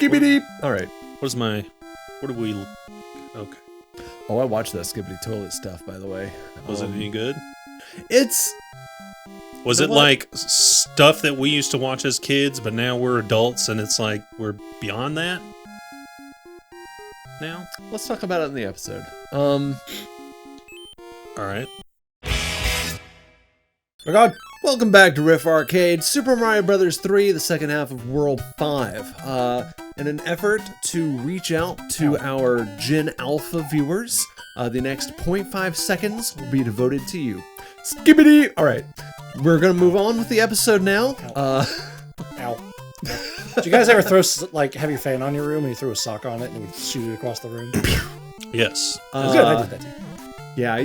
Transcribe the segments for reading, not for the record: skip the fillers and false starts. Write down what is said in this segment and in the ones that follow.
Skibbity. All right. What do we... Okay. Oh, I watched that Skibbity Toilet stuff, by the way. Was it any good? Was it like stuff that we used to watch as kids, but now we're adults and it's like we're beyond that now? Let's talk about it in the episode. All right. We're gone. Welcome back to Riff Arcade, Super Mario Bros. 3, the second half of World 5. In an effort to reach out to our Gen Alpha viewers, the next 0.5 seconds will be devoted to you. Skibbity! Alright, we're gonna move on with the episode now. Ow. Did you guys ever have your fan on your room and you threw a sock on it and it would shoot it across the room? Yes. Good, I did that too. Yeah,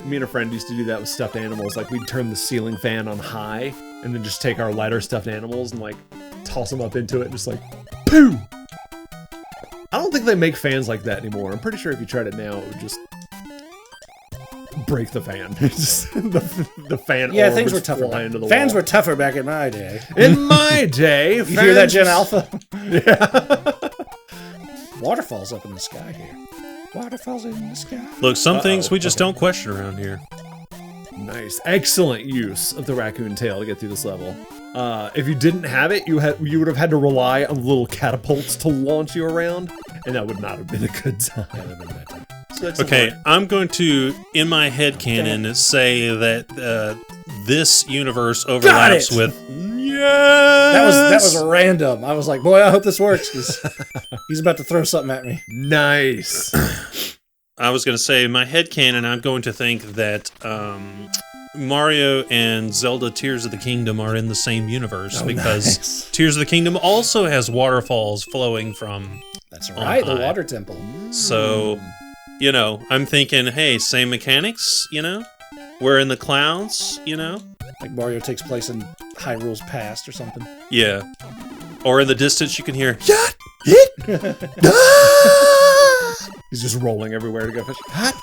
me and a friend used to do that with stuffed animals. Like, we'd turn the ceiling fan on high, and then just take our lighter stuffed animals and, like, toss them up into it, and just like, poo! I don't think they make fans like that anymore. I'm pretty sure if you tried it now, it would just break the fan. Just, the fan. Yeah, things were tougher. Fans were tougher back in my day. In my day, you hear that, Gen Alpha? Yeah. Waterfalls up in the sky here. Waterfalls in the sky. Look, some things we just don't question around here. Nice, excellent use of the raccoon tail to get through this level. If you didn't have it, you would have had to rely on little catapults to launch you around, and that would not have been a good time. Okay, I'm going to, in my headcanon, say that this universe overlaps with... Yes! That was random. I was like, boy, I hope this works, because he's about to throw something at me. Nice. I was going to say, in my headcanon, I'm going to think that Mario and Zelda Tears of the Kingdom are in the same universe, because nice. Tears of the Kingdom also has waterfalls flowing from... That's right, the water temple. So, you know, I'm thinking, hey, same mechanics, you know? We're in the clouds, you know? Like Mario takes place in Hyrule's past or something. Yeah. Or in the distance you can hear, he's just rolling everywhere to go fish. Hot,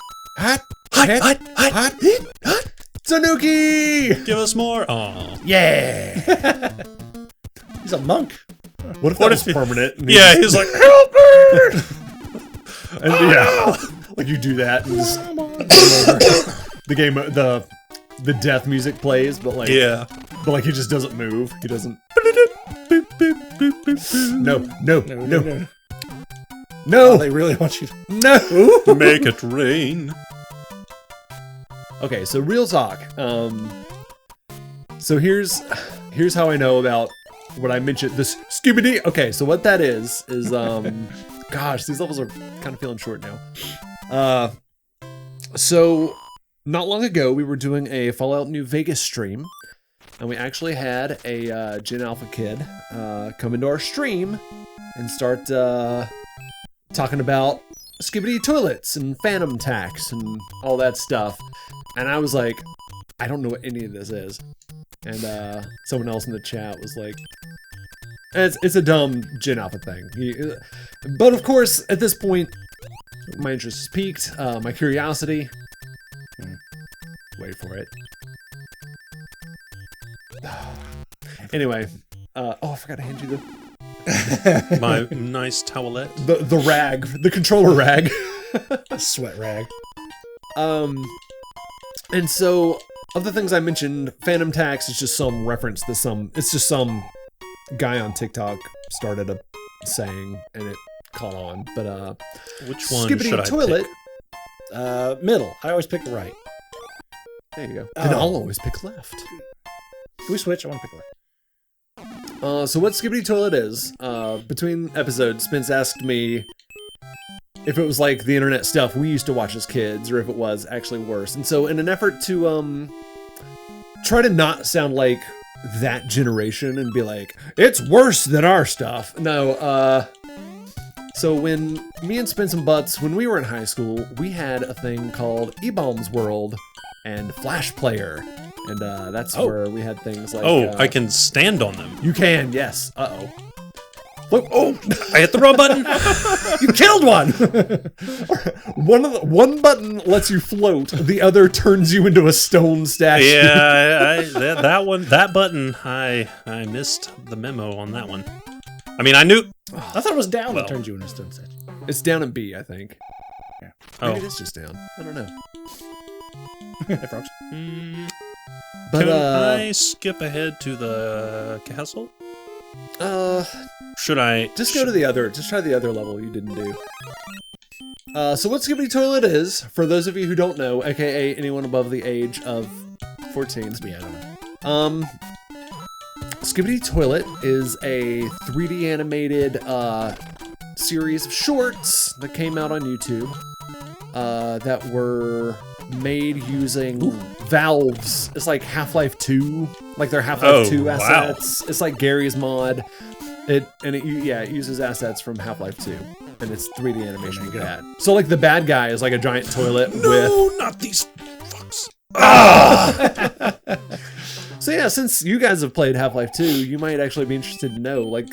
Tanuki! Give us more. Aw. Yeah! He's a monk. What if that was permanent? Yeah, he's like, help me! And yeah, like you do that and just the game, the death music plays, but like he just doesn't move. He doesn't. No. Oh, they really want you to... No! Make it rain. Okay, so real talk. So here's how I know about what I mentioned. This Skibbity. Okay, so what that is gosh, these levels are kind of feeling short now. So not long ago, we were doing a Fallout New Vegas stream, and we actually had a Gen Alpha kid come into our stream and start talking about Skibbity toilets and phantom tax and all that stuff. And I was like, I don't know what any of this is. And someone else in the chat was like, it's a dumb Gen Alpha thing. But of course, at this point, my interest is piqued, my curiosity. Wait for it. Anyway, oh, I forgot to hand you my nice towelette. The rag, the controller rag. A sweat rag. And so, of the things I mentioned, Phantom Tax is just some reference to it's just some guy on TikTok started a saying, and it caught on, but which one Skibbity should I toilet, pick? Middle. I always pick the right. There you go. And I'll always pick left. Can we switch? I want to pick left. So what Skibbity Toilet is, between episodes, Spence asked me if it was like the internet stuff we used to watch as kids, or if it was actually worse. And so in an effort to try to not sound like that generation and be like, it's worse than our stuff. No, so when me and Spence and Butts, when we were in high school, we had a thing called E-Bombs World and Flash Player. And that's where we had things like... I can stand on them. You can, yes. Uh-oh. Look, oh! I hit the wrong button! You killed one! One button lets you float, the other turns you into a stone statue. Yeah, that button, I missed the memo on that one. I mean, I knew. I thought it was down Well. that turned you into a stone statue. It's down in B, I think. Yeah. Maybe Oh. it is just down. I don't know. Hey, frogs. But Can I skip ahead to the castle? Should I? just go to the other. Just try the other level you didn't do. So what Skibbity Toilet is, for those of you who don't know, aka anyone above the age of 14. It's me, I don't know. Skibbity Toilet is a 3D animated series of shorts that came out on YouTube that were made using Valve's. It's like Half-Life 2, like their Half-Life 2 assets. It's like Gary's mod. It uses assets from Half-Life 2, and it's 3D animation of that. So like the bad guy is like a giant toilet with. No, not these fucks. So yeah, since you guys have played Half-Life 2, you might actually be interested to know, like,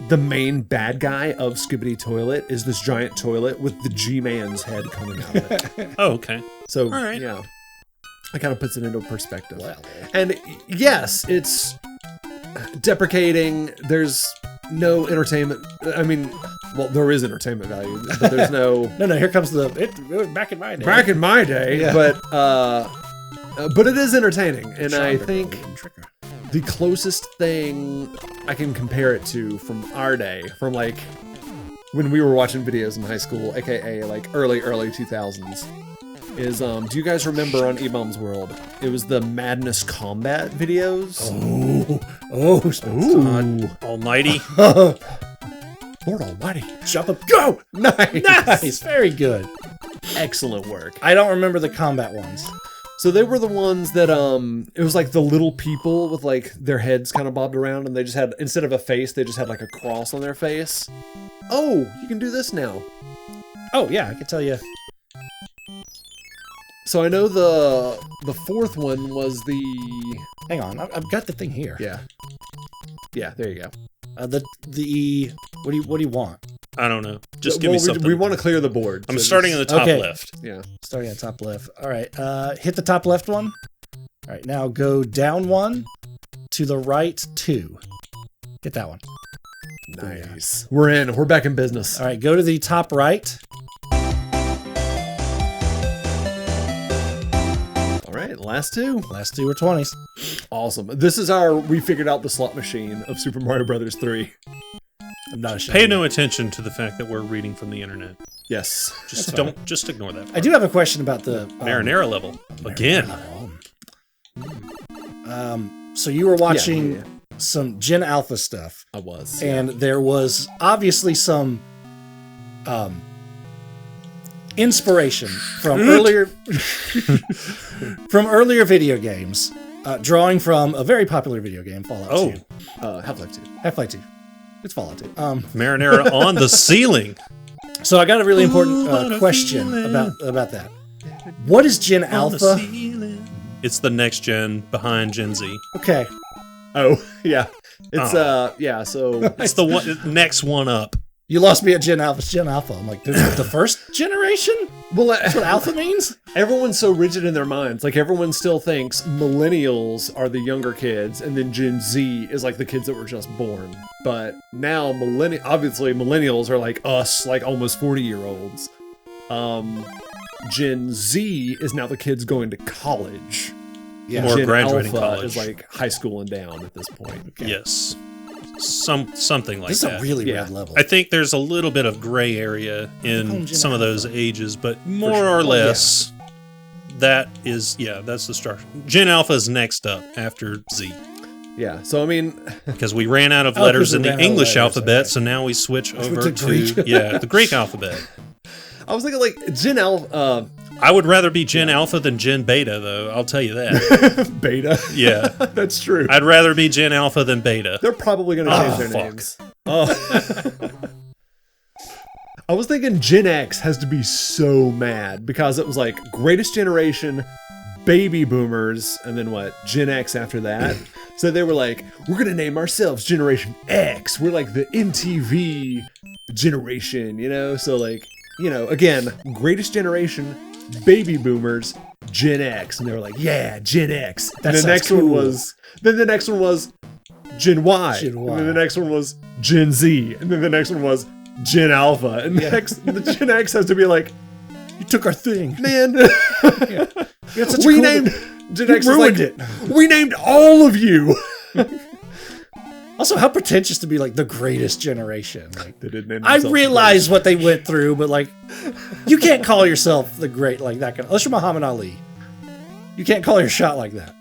the main bad guy of Skibbity Toilet is this giant toilet with the G-Man's head coming out of it. Oh, okay. So, All right. yeah. It kind of puts it into perspective. Well, And yes, it's deprecating. There's no entertainment. I mean, well, there is entertainment value, but there's no... no, here comes it was back in my day. Back in my day, Yeah. but it is entertaining, and I Chandra think Golden Tricker. the closest thing I can compare it to from our day, from like when we were watching videos in high school, aka like early 2000s, is do you guys remember on E-Bomb's World? It was the Madness Combat videos. Oh, Almighty. Lord Almighty! jump up, go! Nice, Nice, very good. excellent work. I don't remember the combat ones. So they were the ones that it was like the little people with like their heads kind of bobbed around, and they just had, instead of a face, they just had like a cross on their face. Oh, you can do this now. Oh yeah, I can tell you. So I know the fourth one was the Hang on, I've got the thing here. yeah, there you go. The what do you want? I don't know. Just give me something. We want to clear the board. I'm so starting in the top Okay. left. yeah. Starting at top left. All right, hit the top left one. All right, now go down one, to the right two. Hit that one. Nice. We're in. We're back in business. All right, go to the top right. All right, last two. Last two are 20s. Awesome. This is we figured out the slot machine of Super Mario Brothers 3. I'm not ashamed. Pay no attention to the fact that we're reading from the internet. Yes. Just just ignore that. I do have a question about the Marinara level again. So you were watching Yeah. some Gen Alpha stuff, I was. and there was obviously some inspiration from earlier video games, drawing from a very popular video game, Fallout 2. Half-Life 2. Half-Life 2. It's Fallout 2. Marinara on the ceiling. So I got a really important what a question feeling. about that. What is Gen On the Alpha? ceiling. It's the next gen behind Gen Z. Okay. Oh, yeah. It's yeah, so It's the one next one up. You lost me at Gen Alpha. It's Gen Alpha. I'm like, there's the first generation? well That's what Alpha means? everyone's so rigid in their minds. Like everyone still thinks millennials are the younger kids, and then Gen Z is like the kids that were just born. But now obviously millennials are like us, like almost 40-year-olds. Gen Z is now the kids going to college. Yeah. Or Gen graduating Alpha college. is like high school and down at this point. Yes. Something like This is that. a really Yeah. red level. I think there's a little bit of gray area Gen in some of those Alpha. ages, but more sure. or Oh, less, that's the structure. Gen Alpha is next up after Z, Yeah, so I mean, because we ran out of Oh, letters 'cause in we the ran out of English letters, alphabet, okay. so now we switch over to Greek. the Greek alphabet. I was thinking like Gen Alpha, I would rather be Gen Alpha than Gen Beta, though. I'll tell you that. Beta. Yeah, That's true. I'd rather be Gen Alpha than Beta. They're probably going to change their fuck. names. Oh. I was thinking Gen X has to be so mad because it was like greatest generation, baby boomers, and then what? Gen X after that. So they were like, we're going to name ourselves Generation X. We're like the MTV generation, you know? So like, you know, again, greatest generation, baby boomers, Gen X. And they were like, yeah, Gen X. That And the sounds next cool. one was Gen Y. Gen Y. And then the next one was Gen Z. And then the next one was Gen Alpha. And the Gen X has to be like, You took our thing. man, Yeah. We had such a we cool- named Gen You X is ruined like, it. we named all of you. Also, how pretentious to be like the greatest generation. Like, They did name I themselves realize what they went through, but like, you can't call yourself the great like that kind. Unless you're Muhammad Ali, you can't call your shot like that.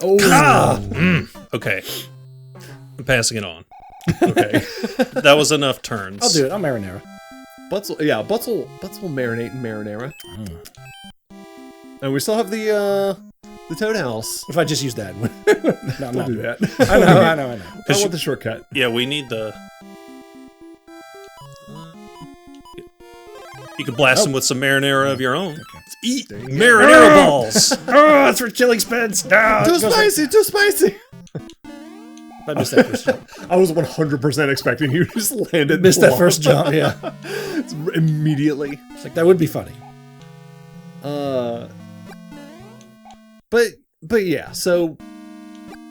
Oh, Ah! Okay. I'm passing it on. okay. That was enough turns. I'll do it. I'm marinara. Butts will marinate in marinara. And we still have the Toad House. If I just use that, no, I'm Don't not. do that. I know. I want the shortcut. Yeah, we need the... You could blast them with some marinara of your own. Eat marinara balls! Oh, that's for killing spins. No, Too spicy, too spicy. I missed that first jump. I was 100% expecting you to just land it. Missed that first jump. Yeah, Immediately. it's like that would be funny. But yeah, so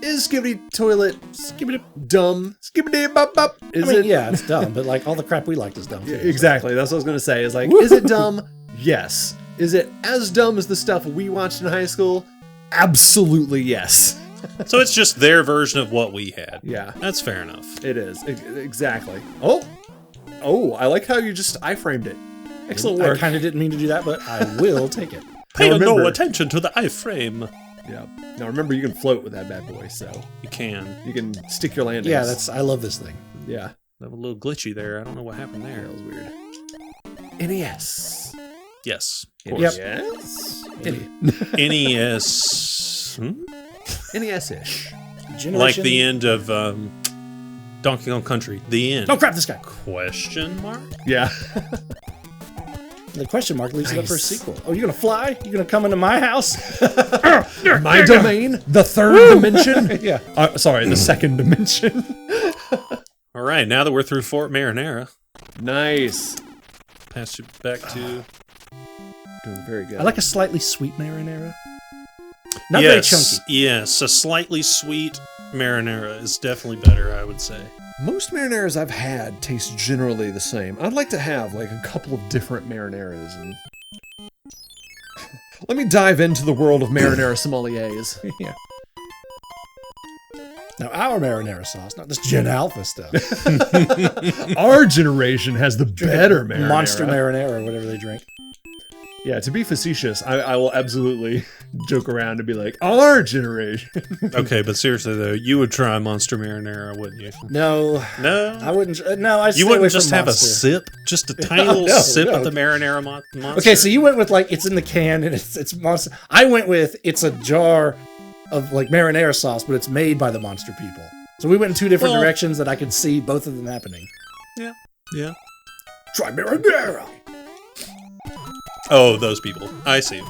is Skibbity Toilet dumb? Skibbity bop bop. Is it? Yeah, it's dumb, but like all the crap we liked is dumb. Too, Yeah, exactly. That's what I was gonna say. Is like, is it dumb? Yes. Is it as dumb as the stuff we watched in high school? Absolutely yes. So it's just their version of what we had. Yeah, That's fair enough. it is. Exactly. Oh, I like how you just iframed it. Excellent I work. kind of didn't mean to do that, but I will take it. Pay Now no remember- attention to the iframe. Yeah. Now remember, you can float with that bad boy, so You can. you can stick your landings. Yeah, I love this thing. yeah. That was a little glitchy there. I don't know what happened there. That was weird. NES. Yes. Of Yep. course. Yes. NES. NES-ish. Like Generation- the end of Donkey Kong Country. The end. Oh crap! This guy. Question mark? Yeah. The question mark leaves it up for a sequel. Oh, you gonna fly? You gonna come into my house? My domain, the third dimension. Yeah. Sorry, the second dimension. All right, now that we're through Fort Marinara, Nice. pass you back to... Doing very good. I like a slightly sweet marinara. Not very chunky. Yes, a slightly sweet marinara is definitely better, I would say. Most marinaras I've had taste generally the same. I'd like to have like a couple of different marinaras and let me dive into the world of marinara sommeliers. Yeah. Now our marinara sauce, not this Gen Alpha stuff. Our generation has the better marinara. Monster marinara, or whatever they drink. Yeah, to be facetious, I will absolutely joke around and be like, our generation. Okay, but seriously though, you would try Monster Marinara, wouldn't you? No, No? I wouldn't. No, I. You wouldn't just have a sip? Just a tiny little No, sip no. of the marinara monster? Okay, so you went with like it's in the can and it's monster. I went with it's a jar of like marinara sauce, but it's made by the monster people. So we went in two different Well- directions that I could see both of them happening. Yeah. Try marinara. Oh, those people. I see.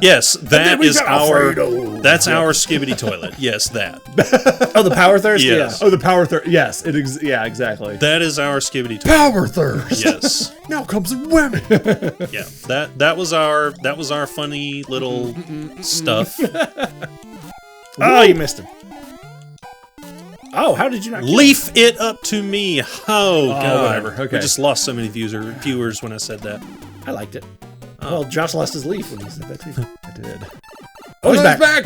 Yes, that is our... That's our Skibbity toilet. Yes, that. Oh, the power thirst. Yes. Oh, the power thirst. Yes, yeah, exactly. That is our Skibbity toilet. Power thirst. Yes. Now comes women. Yeah. That was our funny little stuff. Oh, you missed him. Oh, how did you not? Kill him? Leaf it up to me. Oh, God. whatever. Okay. We just lost so many viewers when I said that. I liked it. Well, Josh lost his leaf when he said that too. I did. Oh, he's back.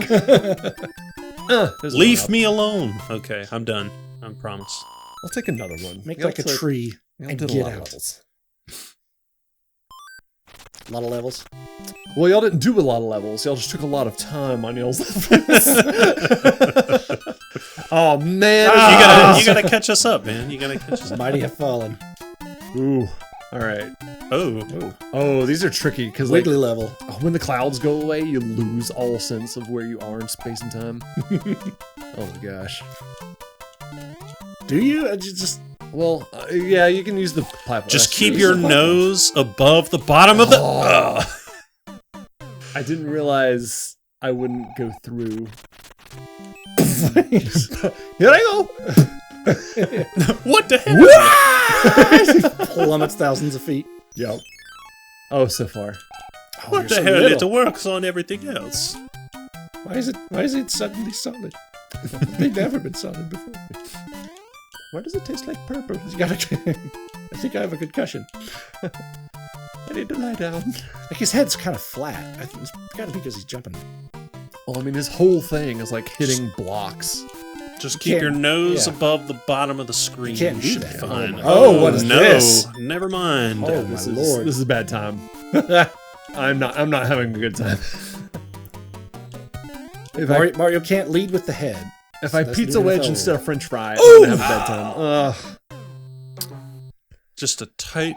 There's Leave one up. me alone. Okay, I'm done. I promise. I'll take another one. Make Y'all like a took- tree y'all and did a get lot of out. levels. A lot of levels. Well, y'all didn't do a lot of levels. Y'all just took a lot of time on y'all's levels. Oh man! You gotta catch us up, man. You gotta catch us up. Mighty have fallen. Ooh. All right. Oh, Oh, these are tricky because like Wiggly level. when the clouds go away, you lose all sense of where you are in space and time. Oh my gosh. Do you? Just Well, yeah, you can use the platform. just That's keep true. your nose above the bottom of the. Ugh. I didn't realize I wouldn't go through. Here I go. What the hell? plummets thousands of feet. Yep. Oh, so far. Oh, What you're the so hell? little. It works on everything else. Why is it suddenly solid? They've never been salted before. Why does it taste like purple? You gotta. I think I have a concussion. I need to lie down. Like his head's kind of flat. I think it's gotta be because he's jumping. Well, I mean, his whole thing is like hitting blocks. Just keep your nose above the bottom of the screen. You can't do Should that. be fine. Oh, what is this? Never mind. Oh, my lord. This is a bad time. I'm not having a good time. Mario can't lead with the head. If I That's pizza new wedge NFL. instead of French fry, I'm gonna have a bad time. Just a tight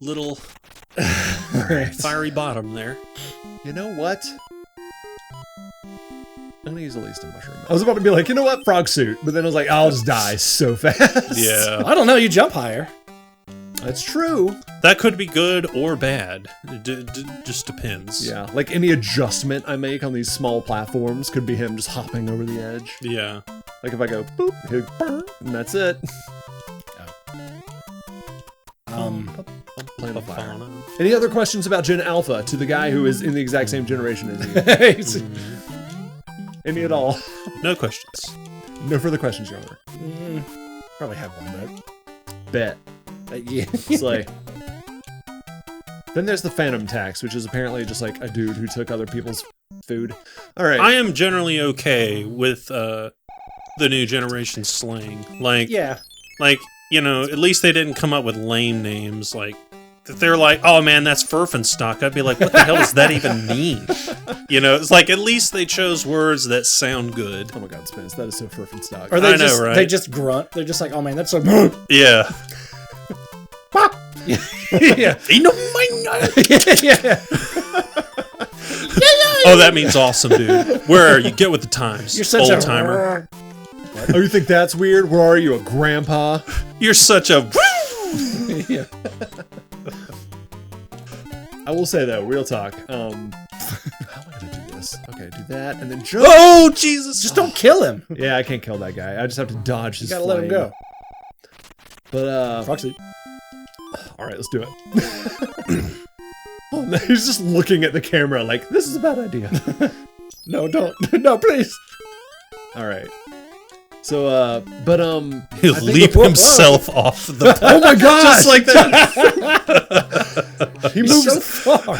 little Right. fiery bottom there. You know what? I'm gonna use at least a mushroom. I was about to be like, you know what, frog suit, but then I was like, I'll just die so fast. Yeah. I don't know. You jump higher. That's true. That could be good or bad. It just depends. Yeah, like any adjustment I make on these small platforms could be him just hopping over the edge. Yeah. Like if I go boop, he'll burn, and that's it. Playing the fire. Any other questions about Gen Alpha to the guy who is in the exact same generation as you? Any at all? No questions. No further questions, Your Honor. Probably have one, Bet. but yeah. Slay. Then there's the Phantom Tax, which is apparently just like a dude who took other people's food. All right. I am generally okay with the new generation slang. Like, Yeah. like, you know, at least they didn't come up with lame names. Like, if they're like, oh man, that's Furfenstock, I'd be like, what the hell does that even mean? You know, it's like, at least they chose words that sound good. Oh my God, Spence, that is so Furfenstock. Or they I know, just right? they just grunt. They're just like, oh man, that's so. Yeah. Yeah. Yeah. Oh, that means awesome, dude. Where are you? Get with the times, You're such old a timer. Oh, you think that's weird? Where are you, a grandpa? You're such a. Yeah. I will say though, real talk. How am I gonna do this? Okay, do that and then jump. Oh Jesus! Just don't kill him. Yeah, I can't kill that guy. I just have to dodge You his gotta let him flame. go. But Foxy. all right, let's do it. Oh, no, he's just looking at the camera like this is a bad idea. No, don't. No, please. All right. So, but He'll I think- leap himself off the. Oh my God! Just like that. He moves So far.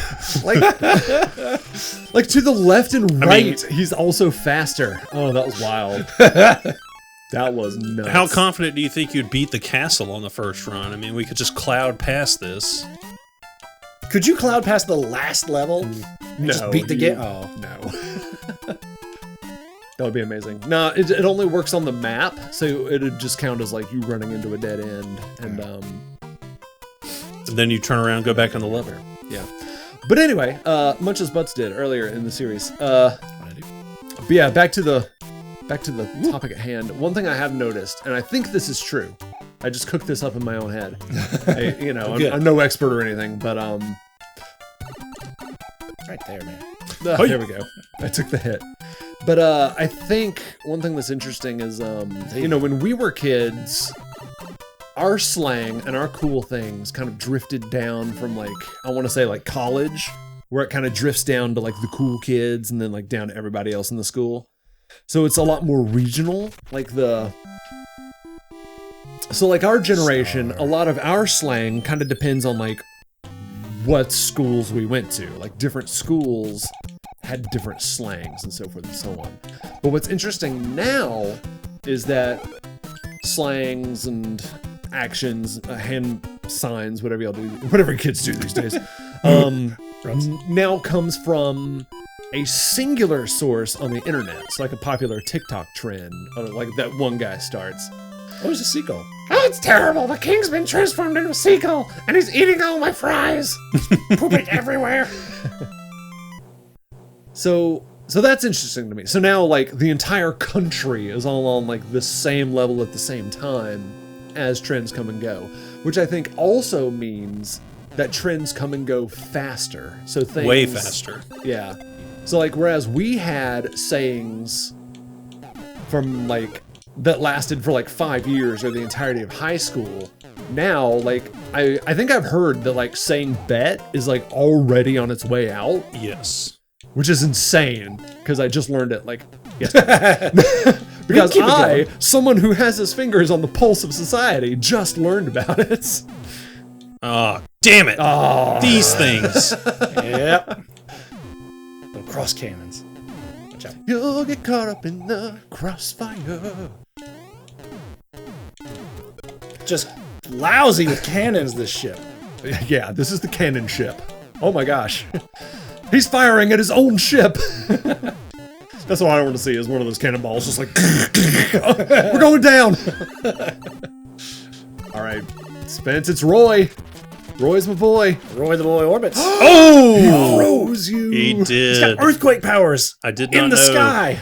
like to the left and mean- right. He's also faster. Oh, that was wild. That was nuts. How confident do you think you'd beat the castle on the first run? I mean, we could just cloud past this. Could you cloud past the last level? No, Just beat the game? Oh. No. That would be amazing. No, it only works on the map, so it'd just count as like you running into a dead end, and And then you turn around and go back on the level. yeah. But anyway, much as Butts did earlier in the series. But yeah, back to the topic at hand. One thing I have noticed, and I think this is true. I just cooked this up in my own head. I'm no expert or anything, but Right there, man. there we go. I took the hit. But I think one thing that's interesting is, when we were kids, our slang and our cool things kind of drifted down from like, I want to say like college, where it kind of drifts down to like the cool kids and then like down to everybody else in the school. So it's a lot more regional, so like our generation, a lot of our slang kind of depends on like what schools we went to. Like different schools had different slangs and so forth and so on. But what's interesting now is that slangs and actions, hand signs, whatever kids do these days, now comes from a singular source on the internet. It's like a popular TikTok trend, like that one guy starts. Oh, it's a seagull. Oh, it's terrible. The king's been transformed into a seagull, and he's eating all my fries. Pooping everywhere. So that's interesting to me. So now, like, the entire country is all on, like, the same level at the same time as trends come and go, which I think also means that trends come and go faster. So things... Way faster. Yeah. So, like, whereas we had sayings from, like, that lasted for, like, 5 years or the entirety of high school, now, like, I think I've heard that, like, saying bet is, like, already on its way out. Yes. Which is insane, because I just learned it, like, yesterday. Because keep it I, going. someone who has his fingers on the pulse of society, just learned about it. Oh, damn it. Oh. These things. Yep. Little cross cannons. Watch out. You'll get caught up in the crossfire. Just lousy with cannons, this ship. Yeah, this is the cannon ship. Oh my gosh. He's firing at his own ship. That's what I want to see, is one of those cannonballs just like... We're going down! Alright, Spence, it's Roy. Roy's my boy. Roy the boy orbits. Oh! Froze you. He He's did. got earthquake powers I did not in the know sky.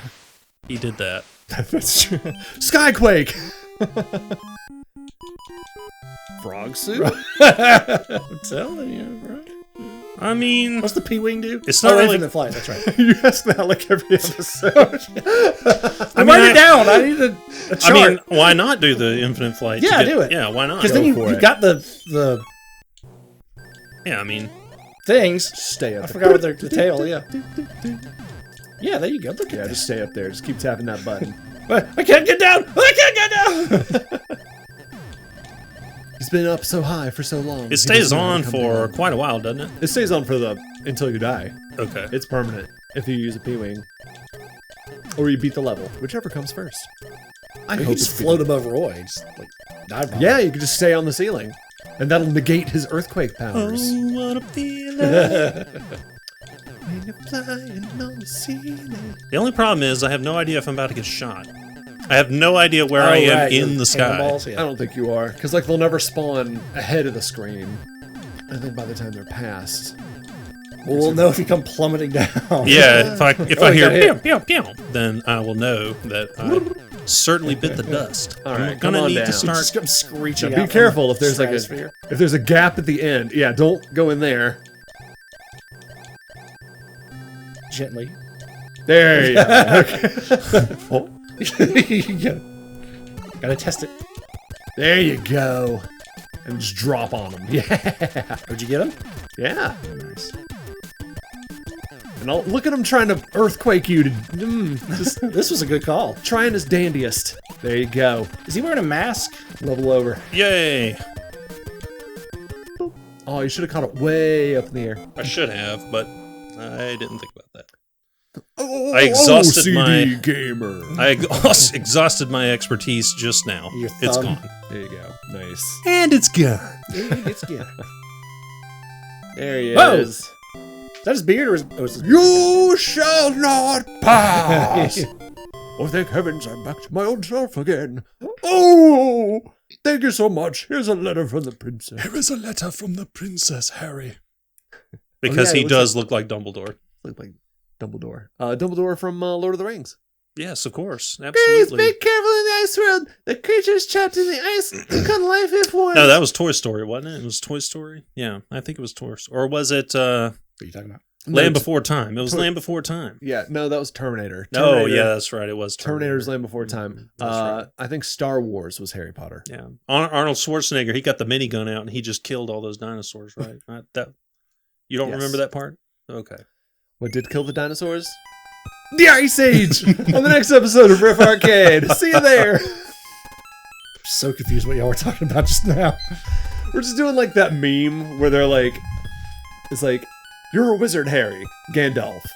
he did that. That's true. Skyquake. Frog suit? I'm telling you, bro. I mean, What's the P-Wing do? It's not really- Infinite Flight, that's right. You ask that like every episode. I write it down. I need a chart. I mean, why not do the infinite flight? to Yeah, get- do it. Yeah, why not? because then you for it. got the Yeah, I mean, things. Stay up I there. forgot what the tail, yeah. Yeah, there you go. Look Yeah, at just this. stay up there. Just keep tapping that button. I can't get down! I can't get down! He's been up so high for so long. it he stays doesn't know how on to come for down. quite a while, doesn't it? It stays on for until you die. Okay. It's permanent if you use a P-wing. Or you beat the level, whichever comes first. I You hope can just it's float above Roy. Just, like, dive bomb. Yeah, you can just stay on the ceiling. And that'll negate his earthquake powers. Oh, what a feeling. When you're flying on the ceiling. The only problem is I have no idea if I'm about to get shot. I have no idea where I am right, in the sky. cannonballs, I yeah. don't think you are, because like they'll never spawn ahead of the screen, and then by the time they're past, Well, we'll know if you come plummeting down. Yeah, if I Oh, hear you got pew, pew, pew, then I will know that I certainly bit the dust. All I'm right, gonna come on need down. to Just start. come screeching Now, out be from careful if there's like stratosphere. if there's a gap at the end. Yeah, don't go in there. Gently. There you go. Okay. You gotta test it. There you go. And just drop on them. Yeah. Did you get him? Yeah. Nice. And I'll look at him trying to earthquake you to just This was a good call. trying his dandiest. There you go. Is he wearing a mask? Level over. Yay! Oh, you should have caught it way up in the air. I should have, but I didn't think about that. Oh, I exhausted CD my- gamer. I exhausted my expertise just now. Your It's thumb. gone. There you go. Nice. And it's gone. It's good. There he Whoa! is. Is that his beard or is his You shall not pass. Oh, thank heavens, I'm back to my old self again. Oh, thank you so much. Here's a letter from the princess. Here is a letter from the Princess Harry. Because yeah, he it looks does look like Dumbledore. Look like Dumbledore. Dumbledore from Lord of the Rings. Yes, of course. Please Absolutely. be careful in the ice world. The creatures trapped in the ice can life if one. No, that was Toy Story, wasn't it? It was Toy Story? Yeah, I think it was Toy Story. Or was it What are you talking about? Land Before Time? It was Toy- Land Before Time. Yeah, no, that was Terminator. Oh, Terminator- yeah, that's right. It was Terminator's Terminator. Land Before Time. That's right. I think Star Wars was Harry Potter. Yeah. Arnold Schwarzenegger, he got the minigun out and he just killed all those dinosaurs, right? You don't Yes. remember that part? Okay. What did kill the dinosaurs? The Ice Age! On the next episode of Riff Arcade. See you there. I'm so confused what y'all were talking about just now. We're just doing like that meme where they're like, it's like, you're a wizard, Harry. Gandalf.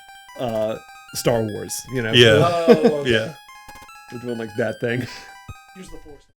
Star Wars, you know? Yeah. Oh, Yeah. We're doing like that thing. Use the force.